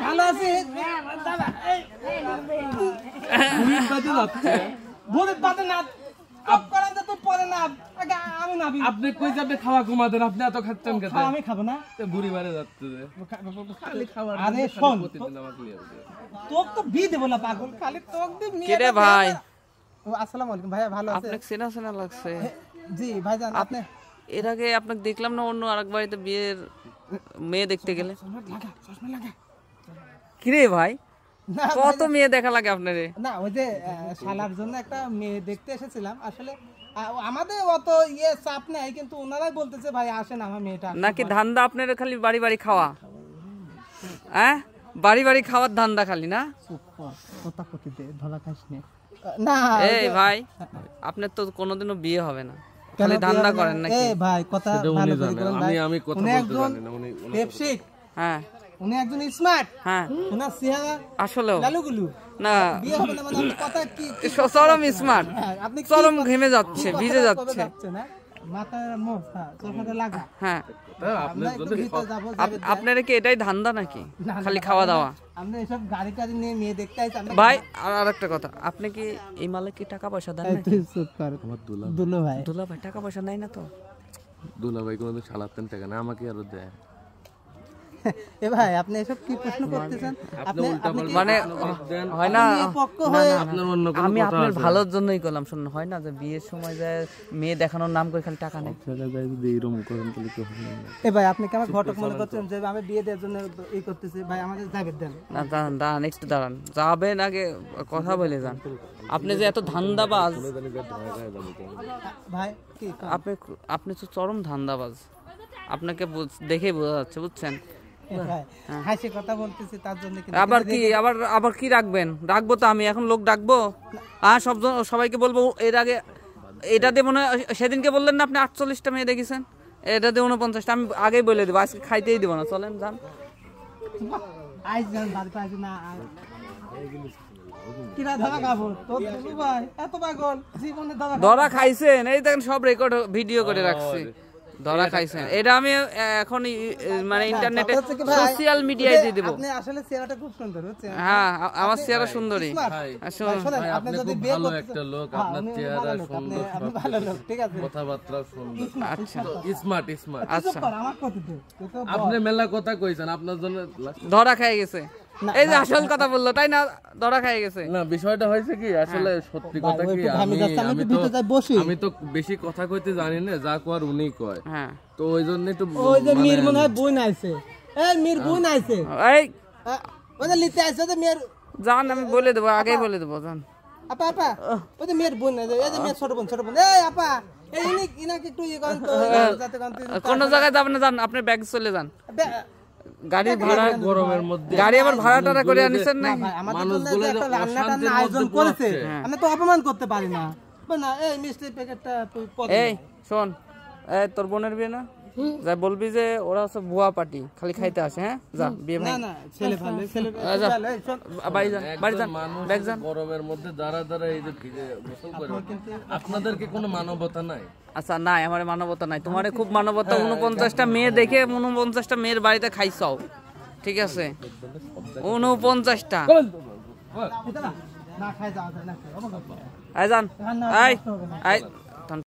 ভালো আছি দাদা এই ভূমিত বাদে না আপ করেন তো পরে না আগে আমি না আপনি কই যাবে খাওয়া ঘুমাতেন আপনি এত খাচ্ছেন কেন আমি খাবো না তো বুড়ি মারে যাচ্ছে যে খালি খাওয়ার আরে শোন প্রতিদিন আমাকে নিয়ে তোক তো বি দেব না পাগল খালি তোক দি নিয়ে কে রে ভাই আসসালামু আলাইকুম ভাইয়া ভালো আছেন আপনাকে চেনা চেনা লাগছে জি ভাইজান আপনি এর আগে আপনাকে দেখলাম না অন্য আরেক বাড়িতে বিয়ের মেয়ে দেখতে গেলে চশমা লাগা কি রে ভাই কত মেয়ে দেখা লাগে আপনারে না ওই যে শালার জন্য একটা মেয়ে দেখতে এসেছিলাম আসলে আমাদের অত ইয়ে চাপ নাই কিন্তু ওনারাই বলতেছে ভাই আসেন আমার মেয়েটা নাকি ধান্দা আপনার খালি বাড়ি বাড়ি খাওয়া হ্যাঁ বাড়ি বাড়ি খাওয়ার ধান্দা খালি না কথা কইতে ধলা খাইস না এই ভাই আপনার তো কোনোদিনও বিয়ে হবে না খালি ধান্দা করেন নাকি এই ভাই কথা ভালো করে বলেন ভাই আমি কথা বলতে জানি না উনি টেপশিট হ্যাঁ উনি একজন স্মার্ট হ্যাঁ ওনার চেহারা আসলেও লালুগুলু না বিয়ে হবে না মানে আপনি কথা কি চরম স্মার্ট আপনি চরম ঘেমে যাচ্ছে ভিজে যাচ্ছে না মাথার মুখ চশমাটা লাগা হ্যাঁ আপনার জন্য আপনারা কি এটাই ধান্দা নাকি খালি খাওয়া দাওয়া আমরা এসব গাড়ি টাড়ি নিয়ে মেয়ে দেখতে আইছি আমরা ভাই আর একটা কথা আপনি কি এই মালে কি টাকা পয়সা দেন নাকি আমার দুলো ভাই দুলা ভাই টাকা পয়সা নাই না তো দুলা ভাই কোনোদিন শালাতেন টাকা না আমাকে আরো দেয় এ ভাই আপনি এসব কি প্রশ্ন করতেছেন আপনি মানে হয় না পক্ষ হয়ে আপনার অন্য কোনো আমি আপনার ভালোর জন্যই করলাম শুনুন হয় না যে বিয়ের সময় যায় মেয়ে দেখানোর নাম করে খালি টাকা নেই এ ভাই আপনি কি আমার ঘটক মনে করছেন যে আমি বিয়ে দেওয়ার জন্য এই করতেছি ভাই আমাদের যাবে দেন না দাঁড়ান দাঁড়ান একটু দাঁড়ান যাবেন আগে কথা বলে যান আপনি যে এত ধান্দাবাজ ভাই কি আপনি তো চরম ধান্দাবাজ আপনাকে দেখেই বোঝা যাচ্ছে বুঝছেন ভাই হাসি কথা বলতেছি তার জন্য কি আবার কি রাখবেন রাখবো তো আমি এখন লোক ডাকবো সবাইকে বলবো এর আগে এটা দিয়ে মনে হয় সেদিনকে বললেন না আপনি 48টা মেয়ে দেখেছেন এটা দিয়ে 49টা আমি আগেই বলে দেবো আজকে খাইতেই দেবো না চলেন যান আইস যান বাড়িতে আসি না কিরা ধরা খাবো তোর দুলু ভাই এত পাগল জীবনে ধরা খাইছেন এই দেখেন সব রেকর্ড ভিডিও করে রাখছি ধরা খাইছেন এটা আমি এখন মানে ইন্টারনেটে সোশ্যাল মিডিয়ায় দিয়ে দেব আপনি আসলে চেহারাটা খুব সুন্দর বুঝছেন হ্যাঁ আমার চেহারা সুন্দরী শুনুন আপনি যদি বিয়ে ভালো একটা লোক আপনার চেহারা সুন্দর আপনি ভালো লোক ঠিক আছে কথাবার্তা সুন্দর আচ্ছা স্মার্ট আচ্ছা আমার কথা তো আপনি মেলা কথা কইছেন আপনার জন্য ধরা খাই গেছে এই যে আসল কথা বললো তাই না ধরা খাই গেছে না বিষয়টা হয়েছে কি আসলে সত্যি কথা কি আমি তো বেশি কথা কইতে জানি না যা কর উনি কয় হ্যাঁ তো ওই জন্য একটু ওই যে মির মনে হয় বোন আইছে এই মির বোন আইছে এই ওই যে লিতে আইছে যে মির জান আমি বলে দেবো আগেই বলে দেবো জান আপা ওই যে মির বোন আইছে এই যে মির ছোট বোন এই আপা এই ইনাকে একটু ই করেন তো যাতে কোন জায়গায় যাবেন না জান আপনি ব্যাগ চলে যান গাড়ি ভাড়া গরমের মধ্যে গাড়ি আবার ভাড়া টাড়া করে আনিছেন না আমাদের জন্য একটা রান্নাটার আয়োজন করেছে আমি তো অপমান করতে পারি না না এই মিষ্টি প্যাকেটটা তুই এই শোন এই তোর বোনের বিয়ে না যাই বলবি যে ওরা হচ্ছে ভুয়া পার্টি খালি খাইতে আসে হ্যাঁ যা বিয়ে না না ছেলে ভালো ছেলে বাড়ি যান ব্যাগ যান গরমের মধ্যে দাঁড়া এই যে ভিজে গোসল করে আপনাদের কি কোনো মানবতা নাই আচ্ছা নাই আমার মানবতা নাই তোমার খুব মানবতা 49টা মেয়ে দেখে 49টা মেয়ের বাড়িতে খাইছাও ঠিক আছে 49টা না খাই যাও না আই যান আই